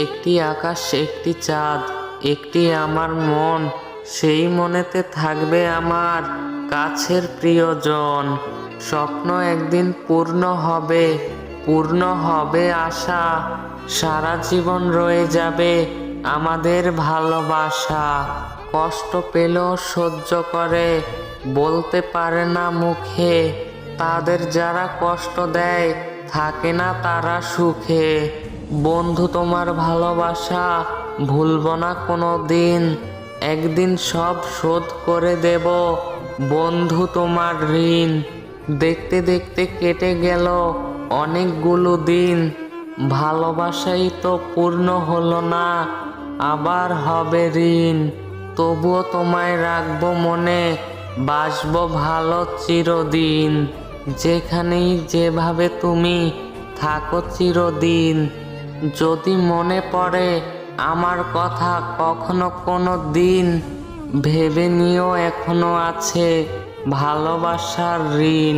একটি আকাশ, একটি চাঁদ, একটি আমার মন, সেই মনেতে থাকবে আমার কাছের প্রিয়জন। স্বপ্ন একদিন পূর্ণ হবে আশা, সারা জীবন রয়ে যাবে আমাদের ভালোবাসা। কষ্ট পেলেও সহ্য করে, বলতে পারে না মুখে, তাদের যারা কষ্ট দেয় থাকে না তারা সুখে। বন্ধু, তোমার ভালোবাসা ভুলব না কোনো দিন, একদিন সব শোধ করে দেব বন্ধু তোমার ঋণ। দেখতে দেখতে কেটে গেল অনেকগুলো দিন, ভালোবাসাই তো পূর্ণ হলো না, আবার হবে ঋণ। তবুও তোমায় রাখবো মনে, বাসবো ভালো চিরদিন, যেখানেই যেভাবে তুমি থাকো চিরদিন। যদি মনে পড়ে আমার কথা কখনো কোনো দিন, ভেবে নিও এখনো আছে ভালোবাসার ঋণ।